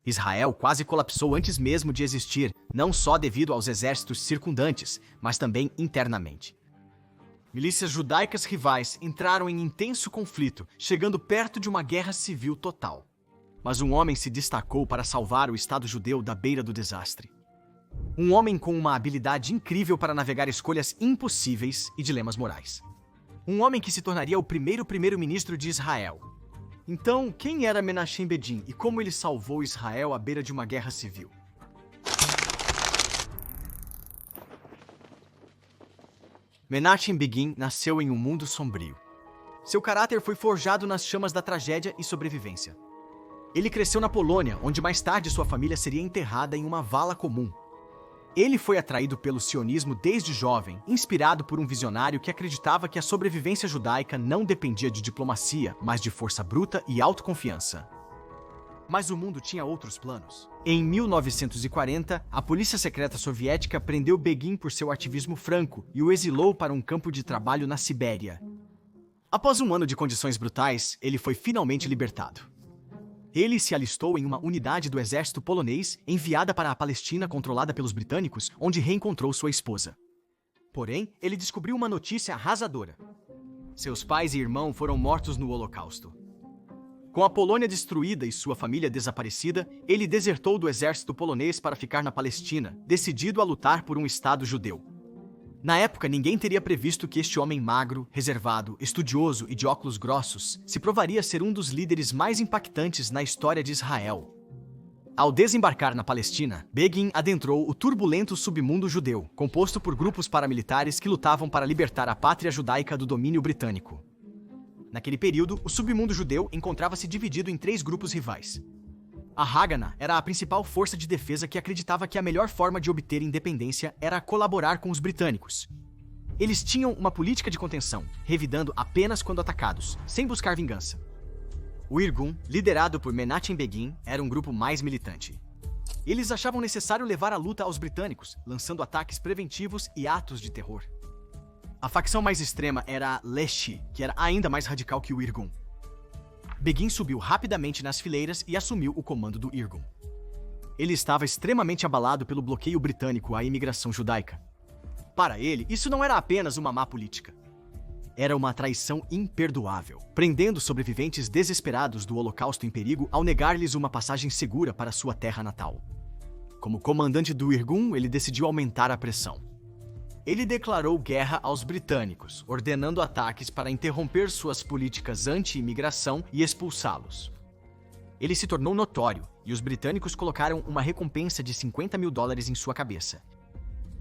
Israel quase colapsou antes mesmo de existir, não só devido aos exércitos circundantes, mas também internamente. Milícias judaicas rivais entraram em intenso conflito, chegando perto de uma guerra civil total. Mas um homem se destacou para salvar o Estado judeu da beira do desastre. Um homem com uma habilidade incrível para navegar escolhas impossíveis e dilemas morais. Um homem que se tornaria o primeiro-ministro de Israel. Então, quem era Menachem Begin e como ele salvou Israel à beira de uma guerra civil? Menachem Begin nasceu em um mundo sombrio. Seu caráter foi forjado nas chamas da tragédia e sobrevivência. Ele cresceu na Polônia, onde mais tarde sua família seria enterrada em uma vala comum. Ele foi atraído pelo sionismo desde jovem, inspirado por um visionário que acreditava que a sobrevivência judaica não dependia de diplomacia, mas de força bruta e autoconfiança. Mas o mundo tinha outros planos. Em 1940, a polícia secreta soviética prendeu Begin por seu ativismo franco e o exilou para um campo de trabalho na Sibéria. Após um ano de condições brutais, ele foi finalmente libertado. Ele se alistou em uma unidade do exército polonês enviada para a Palestina controlada pelos britânicos, onde reencontrou sua esposa. Porém, ele descobriu uma notícia arrasadora. Seus pais e irmão foram mortos no Holocausto. Com a Polônia destruída e sua família desaparecida, ele desertou do exército polonês para ficar na Palestina, decidido a lutar por um Estado judeu. Na época, ninguém teria previsto que este homem magro, reservado, estudioso e de óculos grossos se provaria ser um dos líderes mais impactantes na história de Israel. Ao desembarcar na Palestina, Begin adentrou o turbulento submundo judeu, composto por grupos paramilitares que lutavam para libertar a pátria judaica do domínio britânico. Naquele período, o submundo judeu encontrava-se dividido em 3 grupos rivais. A Haganah era a principal força de defesa que acreditava que a melhor forma de obter independência era colaborar com os britânicos. Eles tinham uma política de contenção, revidando apenas quando atacados, sem buscar vingança. O Irgun, liderado por Menachem Begin, era um grupo mais militante. Eles achavam necessário levar a luta aos britânicos, lançando ataques preventivos e atos de terror. A facção mais extrema era a Leshi, que era ainda mais radical que o Irgun. Begin subiu rapidamente nas fileiras e assumiu o comando do Irgun. Ele estava extremamente abalado pelo bloqueio britânico à imigração judaica. Para ele, isso não era apenas uma má política. Era uma traição imperdoável, prendendo sobreviventes desesperados do Holocausto em perigo ao negar-lhes uma passagem segura para sua terra natal. Como comandante do Irgun, ele decidiu aumentar a pressão. Ele declarou guerra aos britânicos, ordenando ataques para interromper suas políticas anti-imigração e expulsá-los. Ele se tornou notório, e os britânicos colocaram uma recompensa de $50.000 em sua cabeça.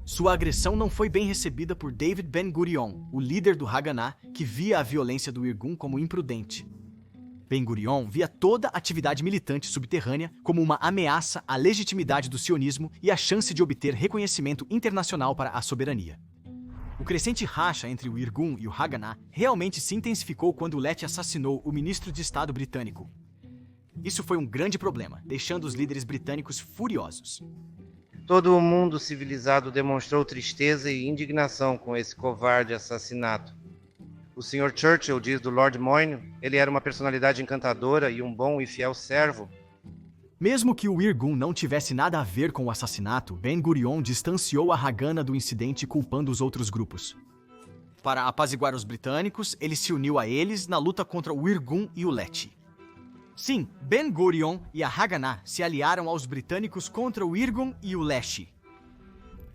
Sua agressão não foi bem recebida por David Ben-Gurion, o líder do Haganah, que via a violência do Irgun como imprudente. Ben-Gurion via toda a atividade militante subterrânea como uma ameaça à legitimidade do sionismo e à chance de obter reconhecimento internacional para a soberania. O crescente racha entre o Irgun e o Haganah realmente se intensificou quando Lett assassinou o ministro de Estado britânico. Isso foi um grande problema, deixando os líderes britânicos furiosos. Todo o mundo civilizado demonstrou tristeza e indignação com esse covarde assassinato. O Sr. Churchill diz do Lord Moyne, ele era uma personalidade encantadora e um bom e fiel servo. Mesmo que o Irgun não tivesse nada a ver com o assassinato, Ben-Gurion distanciou a Haganah do incidente culpando os outros grupos. Para apaziguar os britânicos, ele se uniu a eles na luta contra o Irgun e o Lett. Sim, Ben-Gurion e a Haganah se aliaram aos britânicos contra o Irgun e o Lett.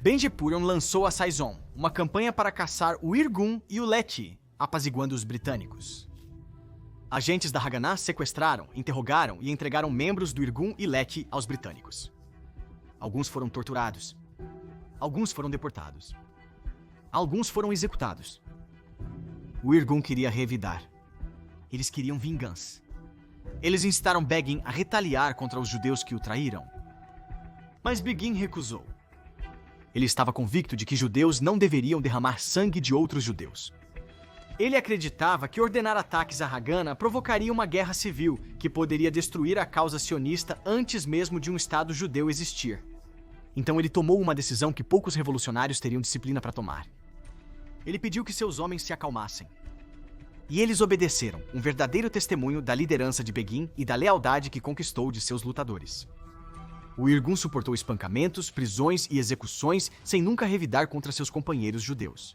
Ben-Gurion lançou a Saison, uma campanha para caçar o Irgun e o Lett, apaziguando os britânicos. Agentes da Haganah sequestraram, interrogaram e entregaram membros do Irgun e Lett aos britânicos. Alguns foram torturados. Alguns foram deportados. Alguns foram executados. O Irgun queria revidar. Eles queriam vingança. Eles incitaram Begin a retaliar contra os judeus que o traíram. Mas Begin recusou. Ele estava convicto de que judeus não deveriam derramar sangue de outros judeus. Ele acreditava que ordenar ataques a Haganah provocaria uma guerra civil que poderia destruir a causa sionista antes mesmo de um Estado judeu existir. Então ele tomou uma decisão que poucos revolucionários teriam disciplina para tomar. Ele pediu que seus homens se acalmassem. E eles obedeceram, um verdadeiro testemunho da liderança de Begin e da lealdade que conquistou de seus lutadores. O Irgun suportou espancamentos, prisões e execuções sem nunca revidar contra seus companheiros judeus.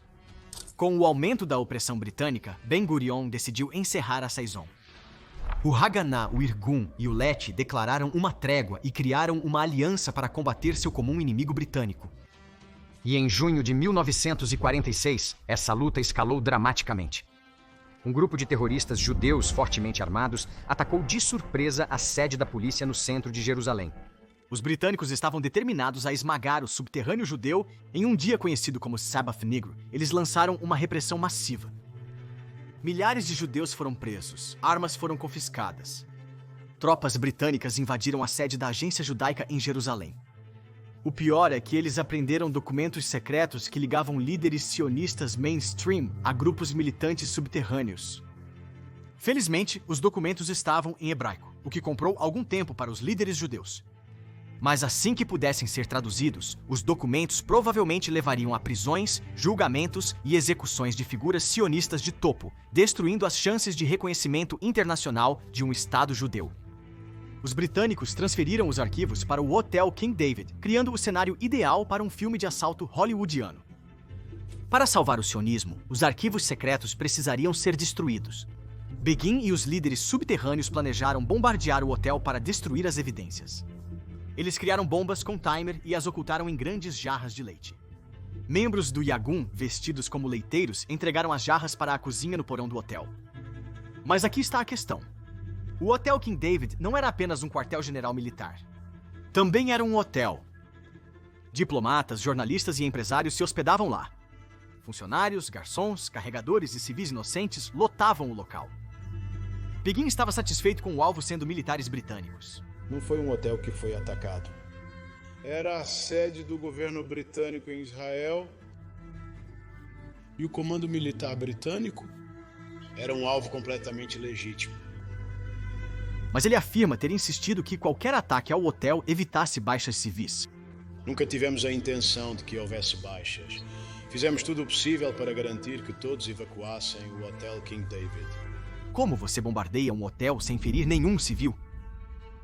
Com o aumento da opressão britânica, Ben-Gurion decidiu encerrar a Saison. O Haganah, o Irgun e o Lete declararam uma trégua e criaram uma aliança para combater seu comum inimigo britânico. E em junho de 1946, essa luta escalou dramaticamente. Um grupo de terroristas judeus fortemente armados atacou de surpresa a sede da polícia no centro de Jerusalém. Os britânicos estavam determinados a esmagar o subterrâneo judeu em um dia conhecido como Sabbath Negro. Eles lançaram uma repressão massiva. Milhares de judeus foram presos, armas foram confiscadas. Tropas britânicas invadiram a sede da agência judaica em Jerusalém. O pior é que eles apreenderam documentos secretos que ligavam líderes sionistas mainstream a grupos militantes subterrâneos. Felizmente, os documentos estavam em hebraico, o que comprou algum tempo para os líderes judeus. Mas assim que pudessem ser traduzidos, os documentos provavelmente levariam a prisões, julgamentos e execuções de figuras sionistas de topo, destruindo as chances de reconhecimento internacional de um Estado judeu. Os britânicos transferiram os arquivos para o Hotel King David, criando o cenário ideal para um filme de assalto hollywoodiano. Para salvar o sionismo, os arquivos secretos precisariam ser destruídos. Begin e os líderes subterrâneos planejaram bombardear o hotel para destruir as evidências. Eles criaram bombas com timer e as ocultaram em grandes jarras de leite. Membros do Yagun, vestidos como leiteiros, entregaram as jarras para a cozinha no porão do hotel. Mas aqui está a questão. O Hotel King David não era apenas um quartel-general militar. Também era um hotel. Diplomatas, jornalistas e empresários se hospedavam lá. Funcionários, garçons, carregadores e civis inocentes lotavam o local. Begin estava satisfeito com o alvo sendo militares britânicos. Não foi um hotel que foi atacado. Era a sede do governo britânico em Israel. E o comando militar britânico era um alvo completamente legítimo. Mas ele afirma ter insistido que qualquer ataque ao hotel evitasse baixas civis. Nunca tivemos a intenção de que houvesse baixas. Fizemos tudo o possível para garantir que todos evacuassem o Hotel King David. Como você bombardeia um hotel sem ferir nenhum civil?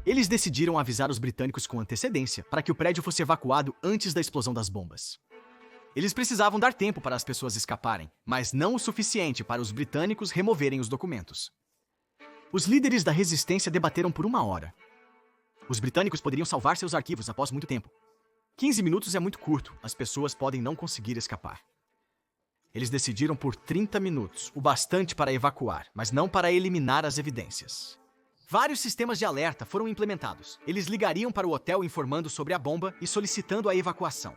Eles decidiram avisar os britânicos com antecedência para que o prédio fosse evacuado antes da explosão das bombas. Eles precisavam dar tempo para as pessoas escaparem, mas não o suficiente para os britânicos removerem os documentos. Os líderes da resistência debateram por 1 hora. Os britânicos poderiam salvar seus arquivos após muito tempo. 15 minutos é muito curto, as pessoas podem não conseguir escapar. Eles decidiram por 30 minutos, o bastante para evacuar, mas não para eliminar as evidências. Vários sistemas de alerta foram implementados. Eles ligariam para o hotel informando sobre a bomba e solicitando a evacuação.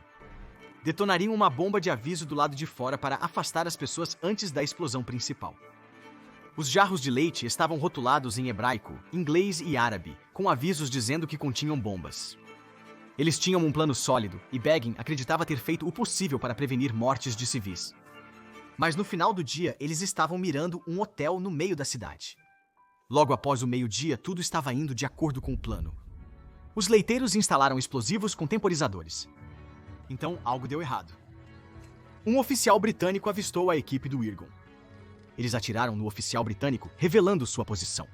Detonariam uma bomba de aviso do lado de fora para afastar as pessoas antes da explosão principal. Os jarros de leite estavam rotulados em hebraico, inglês e árabe, com avisos dizendo que continham bombas. Eles tinham um plano sólido e Begin acreditava ter feito o possível para prevenir mortes de civis. Mas no final do dia, eles estavam mirando um hotel no meio da cidade. Logo após o meio-dia, tudo estava indo de acordo com o plano. Os leiteiros instalaram explosivos com temporizadores. Então, algo deu errado. Um oficial britânico avistou a equipe do Irgun. Eles atiraram no oficial britânico, revelando sua posição.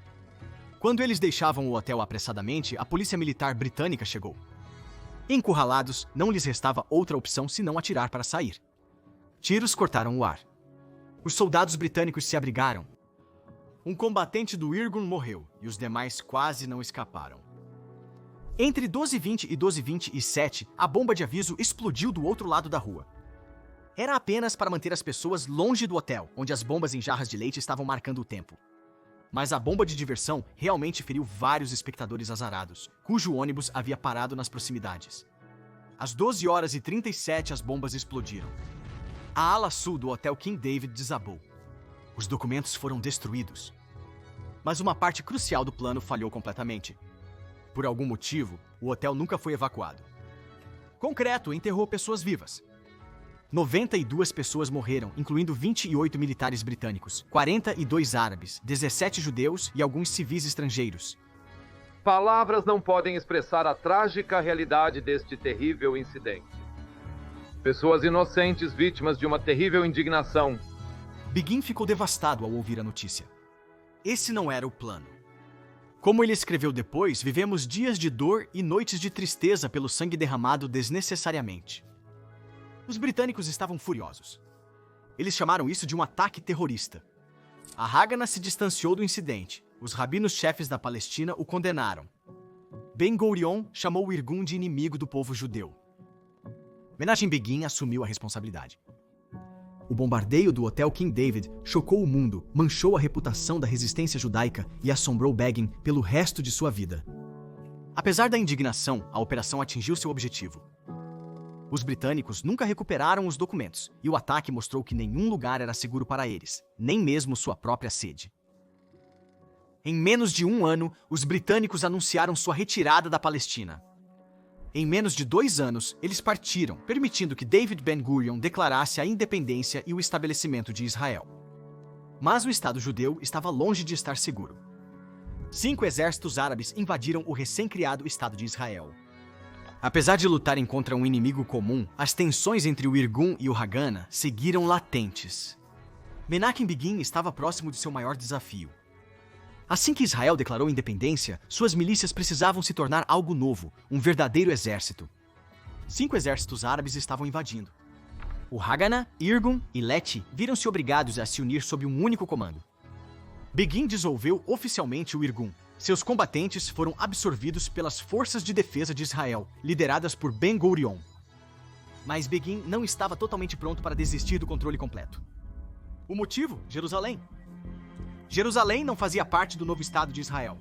Quando eles deixavam o hotel apressadamente, a polícia militar britânica chegou. Encurralados, não lhes restava outra opção senão atirar para sair. Tiros cortaram o ar. Os soldados britânicos se abrigaram. Um combatente do Irgun morreu e os demais quase não escaparam. Entre 12h20 e 12h27, a bomba de aviso explodiu do outro lado da rua. Era apenas para manter as pessoas longe do hotel, onde as bombas em jarras de leite estavam marcando o tempo. Mas a bomba de diversão realmente feriu vários espectadores azarados, cujo ônibus havia parado nas proximidades. Às 12h37, as bombas explodiram. A ala sul do Hotel King David desabou. Os documentos foram destruídos. Mas uma parte crucial do plano falhou completamente. Por algum motivo, o hotel nunca foi evacuado. Concreto enterrou pessoas vivas. 92 pessoas morreram, incluindo 28 militares britânicos, 42 árabes, 17 judeus e alguns civis estrangeiros. Palavras não podem expressar a trágica realidade deste terrível incidente. Pessoas inocentes vítimas de uma terrível Como ele escreveu depois, vivemos dias de dor e noites de tristeza pelo sangue derramado desnecessariamente. Os britânicos estavam furiosos. Eles chamaram isso de um ataque terrorista. A Haganah se distanciou do incidente. Os rabinos-chefes da Palestina o condenaram. Ben-Gurion chamou o Irgun de inimigo do povo judeu. Menachem Begin assumiu a responsabilidade. O bombardeio do Hotel King David chocou o mundo, manchou a reputação da resistência judaica e assombrou Begin pelo resto de sua vida. Apesar da indignação, a operação atingiu seu objetivo. Os britânicos nunca recuperaram os documentos, e o ataque mostrou que nenhum lugar era seguro para eles, nem mesmo sua própria sede. Em menos de um ano, os britânicos anunciaram sua retirada da Palestina. Em menos de 2 anos, eles partiram, permitindo que David Ben-Gurion declarasse a independência e o estabelecimento de Israel. Mas o Estado judeu estava longe de estar seguro. 5 exércitos árabes invadiram o recém-criado Estado de Israel. Apesar de lutarem contra um inimigo comum, as tensões entre o Irgun e o Haganah seguiram latentes. Menachem Begin estava próximo de seu maior desafio. Assim que Israel declarou independência, suas milícias precisavam se tornar algo novo, um verdadeiro exército. 5 exércitos árabes estavam invadindo. O Haganah, Irgun e Leti viram-se obrigados a se unir sob um único comando. Begin dissolveu oficialmente o Irgun. Seus combatentes foram absorvidos pelas forças de defesa de Israel, lideradas por Ben-Gurion. Mas Begin não estava totalmente pronto para desistir do controle completo. O motivo? Jerusalém. Jerusalém não fazia parte do novo Estado de Israel.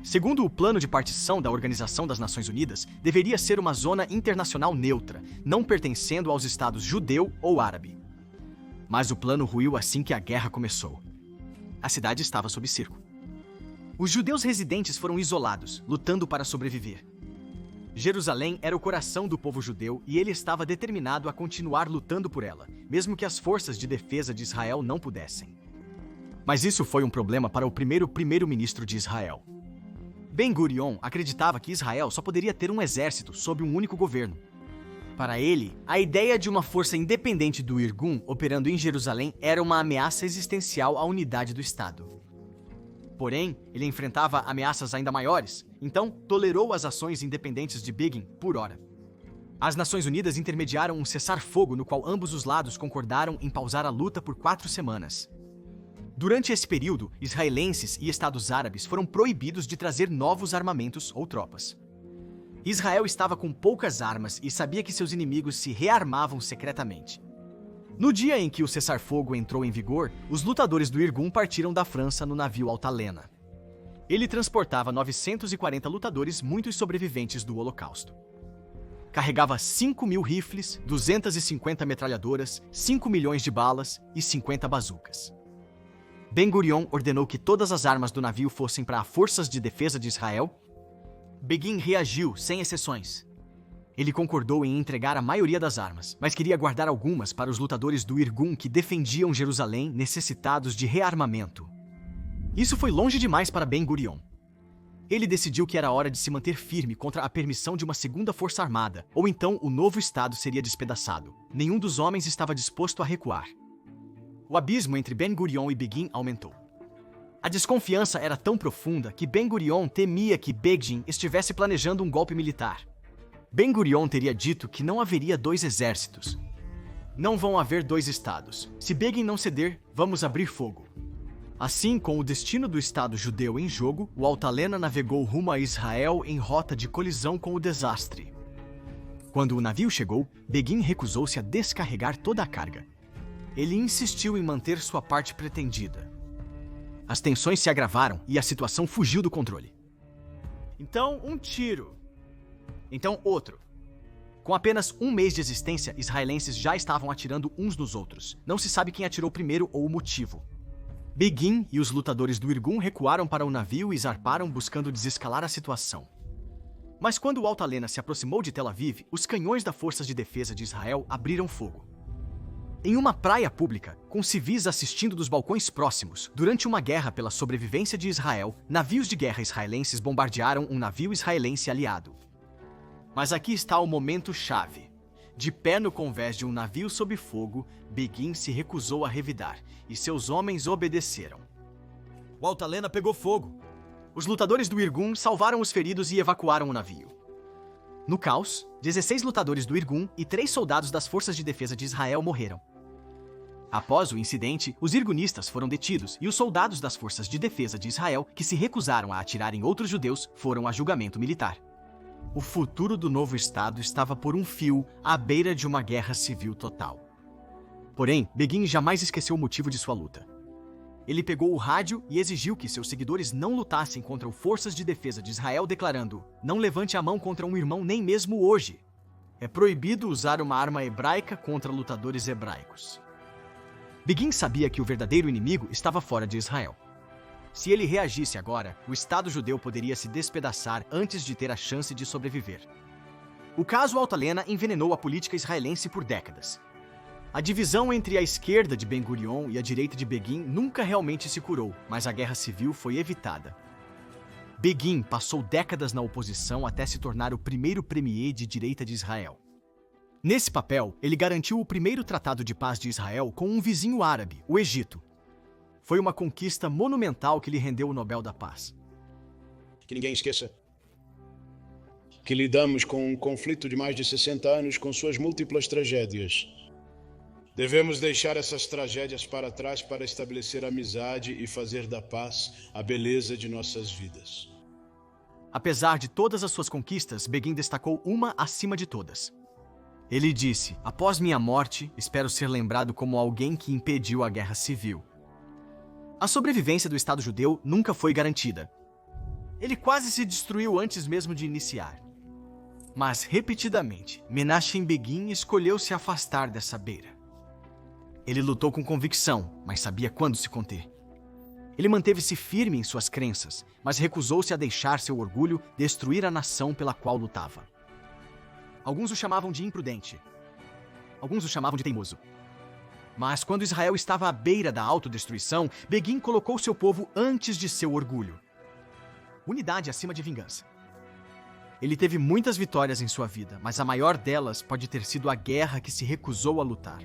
Segundo o plano de partição da Organização das Nações Unidas, deveria ser uma zona internacional neutra, não pertencendo aos estados judeu ou árabe. Mas o plano ruiu assim que a guerra começou. A cidade estava sob cerco. Os judeus residentes foram isolados, lutando para sobreviver. Jerusalém era o coração do povo judeu e ele estava determinado a continuar lutando por ela, mesmo que as forças de defesa de Israel não pudessem. Mas isso foi um problema para o primeiro-ministro de Israel. Ben-Gurion acreditava que Israel só poderia ter um exército sob um único governo. Para ele, a ideia de uma força independente do Irgun operando em Jerusalém era uma ameaça existencial à unidade do Estado. Porém, ele enfrentava ameaças ainda maiores, então tolerou as ações independentes de Begin por hora. As Nações Unidas intermediaram um cessar-fogo no qual ambos os lados concordaram em pausar a luta por 4 semanas. Durante esse período, israelenses e estados árabes foram proibidos de trazer novos armamentos ou tropas. Israel estava com poucas armas e sabia que seus inimigos se rearmavam secretamente. No dia em que o cessar-fogo entrou em vigor, os lutadores do Irgun partiram da França no navio Altalena. Ele transportava 940 lutadores, muitos sobreviventes do Holocausto. Carregava 5.000 rifles, 250 metralhadoras, 5 milhões de balas e 50 bazucas. Ben-Gurion ordenou que todas as armas do navio fossem para as forças de defesa de Israel. Begin reagiu, sem exceções. Ele concordou em entregar a maioria das armas, mas queria guardar algumas para os lutadores do Irgun que defendiam Jerusalém necessitados de rearmamento. Isso foi longe demais para Ben-Gurion. Ele decidiu que era hora de se manter firme contra a permissão de uma segunda força armada, ou então o novo Estado seria despedaçado. Nenhum dos homens estava disposto a recuar. O abismo entre Ben-Gurion e Begin aumentou. A desconfiança era tão profunda que Ben-Gurion temia que Begin estivesse planejando um golpe militar. Ben-Gurion teria dito que não haveria 2 exércitos. Não vão haver 2 estados. Se Begin não ceder, vamos abrir fogo. Assim, com o destino do Estado judeu em jogo, o Altalena navegou rumo a Israel em rota de colisão com o desastre. Quando o navio chegou, Begin recusou-se a descarregar toda a carga. Ele insistiu em manter sua parte pretendida. As tensões se agravaram e a situação fugiu do controle. Então, um tiro. Então, outro. Com apenas 1 mês de existência, israelenses já estavam atirando uns nos outros. Não se sabe quem atirou primeiro ou o motivo. Begin e os lutadores do Irgun recuaram para o navio e zarparam buscando desescalar a situação. Mas quando o Altalena se aproximou de Tel Aviv, os canhões das forças de defesa de Israel abriram fogo. Em uma praia pública, com civis assistindo dos balcões próximos, durante uma guerra pela sobrevivência de Israel, navios de guerra israelenses bombardearam um navio israelense aliado. Mas aqui está o momento-chave. De pé no convés de um navio sob fogo, Begin se recusou a revidar, e seus homens obedeceram. O Altalena pegou fogo. Os lutadores do Irgun salvaram os feridos e evacuaram o navio. No caos, 16 lutadores do Irgun e 3 soldados das Forças de Defesa de Israel morreram. Após o incidente, os irgunistas foram detidos e os soldados das Forças de Defesa de Israel, que se recusaram a atirar em outros judeus, foram a julgamento militar. O futuro do novo Estado estava por um fio à beira de uma guerra civil total. Porém, Begin jamais esqueceu o motivo de sua luta. Ele pegou o rádio e exigiu que seus seguidores não lutassem contra as Forças de Defesa de Israel, declarando: "Não levante a mão contra um irmão nem mesmo hoje. É proibido usar uma arma hebraica contra lutadores hebraicos." Begin sabia que o verdadeiro inimigo estava fora de Israel. Se ele reagisse agora, o Estado judeu poderia se despedaçar antes de ter a chance de sobreviver. O caso Altalena envenenou a política israelense por décadas. A divisão entre a esquerda de Ben-Gurion e a direita de Begin nunca realmente se curou, mas a guerra civil foi evitada. Begin passou décadas na oposição até se tornar o primeiro premier de direita de Israel. Nesse papel, ele garantiu o primeiro tratado de paz de Israel com um vizinho árabe, o Egito. Foi uma conquista monumental que lhe rendeu o Nobel da Paz. Que ninguém esqueça que lidamos com um conflito de mais de 60 anos com suas múltiplas tragédias. Devemos deixar essas tragédias para trás para estabelecer amizade e fazer da paz a beleza de nossas vidas. Apesar de todas as suas conquistas, Begin destacou uma acima de todas. Ele disse: "Após minha morte, espero ser lembrado como alguém que impediu a guerra civil." A sobrevivência do Estado judeu nunca foi garantida. Ele quase se destruiu antes mesmo de iniciar. Mas, repetidamente, Menachem Begin escolheu se afastar dessa beira. Ele lutou com convicção, mas sabia quando se conter. Ele manteve-se firme em suas crenças, mas recusou-se a deixar seu orgulho destruir a nação pela qual lutava. Alguns o chamavam de imprudente. Alguns o chamavam de teimoso. Mas quando Israel estava à beira da autodestruição, Begin colocou seu povo antes de seu orgulho. Unidade acima de vingança. Ele teve muitas vitórias em sua vida, mas a maior delas pode ter sido a guerra que se recusou a lutar.